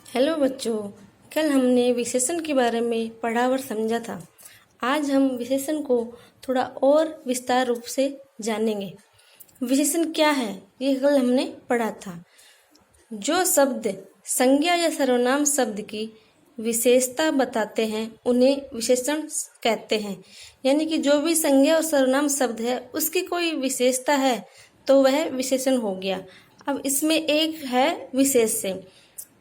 Hello बच्चों, कल हमने विशेषण के बारे में पढ़ा और समझा था। आज हम विशेषण को थोड़ा और विस्तार रूप से जानेंगे। विशेषण क्या है, ये कल हमने पढ़ा था। जो शब्द संज्ञा या सर्वनाम शब्द की विशेषता बताते हैं उन्हें विशेषण कहते हैं। यानी कि जो भी संज्ञा और सर्वनाम शब्द है उसकी कोई विशेषता है तो वह विशेषण हो गया। अब इसमें एक है विशेष्य।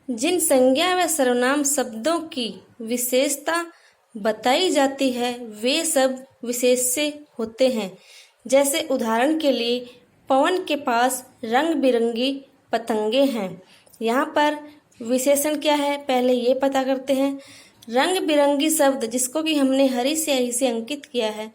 जिन संज्ञा व सर्वनाम शब्दों की विशेषता बताई जाती है वे सब विशेष्य होते हैं। जैसे उदाहरण के लिए पवन के पास रंग बिरंगी पतंगे हैं। यहाँ पर विशेषण क्या है, पहले ये पता करते हैं। रंग बिरंगी शब्द जिसको कि हमने हरी स्याही से अंकित किया है,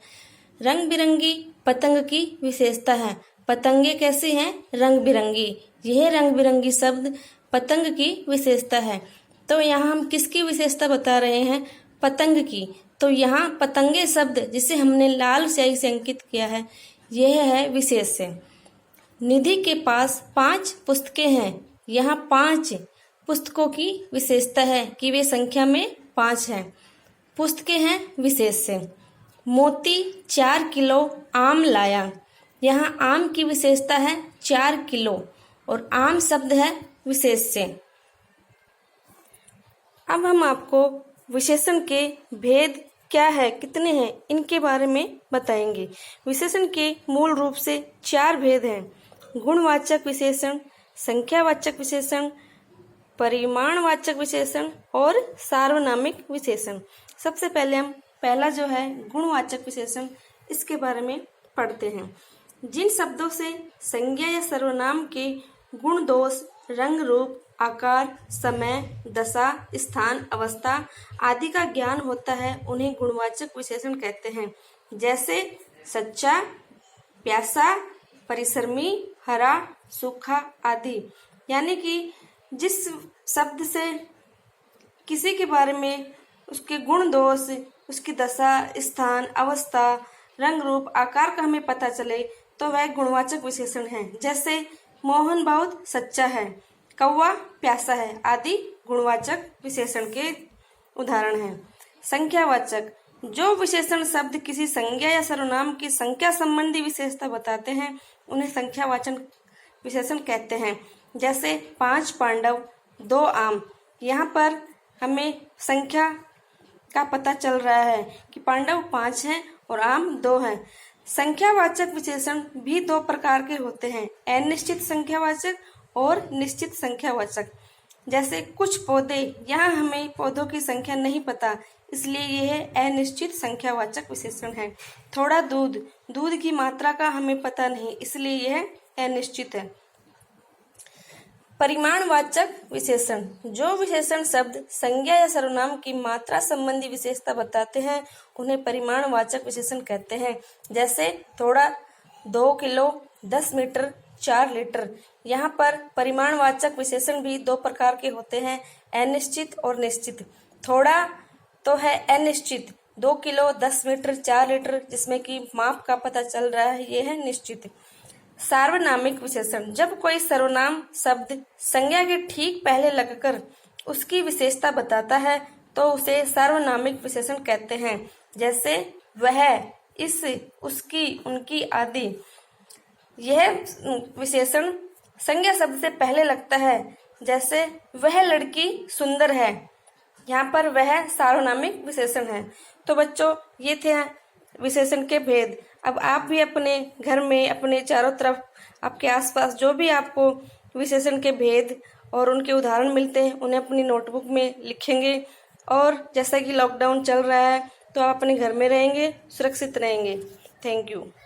रंग बिरंगी पतंग की विशेषता है। पतंगे कैसी हैं? रंग बिरंगी। यह रंग बिरंगी शब्द पतंग की विशेषता है। तो यहाँ हम किसकी विशेषता बता रहे हैं? पतंग की। तो यहाँ पतंगे शब्द जिसे हमने लाल स्याही से अंकित किया है, यह है विशेष्य। निधि के पास 5 पुस्तकें हैं। यहाँ 5 पुस्तकों की विशेषता है कि वे संख्या में 5 हैं। पुस्तकें हैं विशेष्य। मोती 4 किलो आम लाया। यहाँ आम की विशेषता है 4 किलो और आम शब्द है विशेष्य। अब हम आपको विशेषण के भेद क्या है, कितने हैं, इनके बारे में बताएंगे। विशेषण के मूल रूप से 4 भेद हैं: गुणवाचक विशेषण, संख्यावाचक विशेषण, परिमाणवाचक विशेषण और सार्वनामिक विशेषण। सबसे पहले हम पहला जो है गुणवाचक विशेषण, इसके बारे में पढ़ते हैं। जिन शब्दों से संज्ञा या सर्वनाम के गुण दोष, रंग रूप, आकार, समय, दशा, स्थान, अवस्था आदि का ज्ञान होता है उन्हें गुणवाचक विशेषण कहते हैं। जैसे सच्चा, प्यासा, परिश्रमी, हरा, सूखा आदि। यानी कि जिस शब्द से किसी के बारे में उसके गुण दोष, उसकी दशा, स्थान, अवस्था, रंग रूप, आकार का हमें पता चले तो वह गुणवाचक विशेषण है। जैसे मोहन बहुत सच्चा है, कौवा प्यासा है आदि गुणवाचक विशेषण के उदाहरण हैं। संख्यावाचक, जो विशेषण शब्द किसी संज्ञा या सर्वनाम की संख्या संबंधी विशेषता बताते हैं उन्हें संख्यावाचक विशेषण कहते हैं। जैसे 5 पांडव, 2 आम। यहाँ पर हमें संख्या का पता चल रहा है कि पांडव 5 हैं और आम 2 हैं। संख्यावाचक विशेषण भी 2 प्रकार के होते हैं: अनिश्चित संख्यावाचक और निश्चित संख्यावाचक। जैसे कुछ पौधे, यहाँ हमें पौधों की संख्या नहीं पता, इसलिए यह अनिश्चित संख्यावाचक विशेषण है। थोड़ा दूध, दूध की मात्रा का हमें पता नहीं, इसलिए यह अनिश्चित है। परिमाणवाचक विशेषण, जो विशेषण शब्द संज्ञा या सर्वनाम की मात्रा संबंधी विशेषता बताते हैं उन्हें परिमाणवाचक विशेषण कहते हैं। जैसे थोड़ा, 2 किलो, 10 मीटर, 4 लीटर। यहाँ पर परिमाणवाचक विशेषण भी 2 प्रकार के होते हैं: अनिश्चित और निश्चित। थोड़ा तो है अनिश्चित, 2 किलो, 10 मीटर, 4 लीटर, जिसमें कि माप का पता चल रहा है, ये है निश्चित। सार्वनामिक विशेषण, जब कोई सर्वनाम शब्द संज्ञा के ठीक पहले लगकर उसकी विशेषता बताता है तो उसे सार्वनामिक विशेषण कहते हैं। जैसे वह, इस, उसकी, उनकी आदि। यह विशेषण संज्ञा शब्द से पहले लगता है। जैसे वह लड़की सुंदर है, यहाँ पर वह सार्वनामिक विशेषण है। तो बच्चों, ये थे विशेषण के भेद। अब आप भी अपने घर में, अपने चारों तरफ, आपके आसपास जो भी आपको विशेषण के भेद और उनके उदाहरण मिलते हैं उन्हें अपनी नोटबुक में लिखेंगे। और जैसा कि लॉकडाउन चल रहा है तो आप अपने घर में रहेंगे, सुरक्षित रहेंगे। Thank you.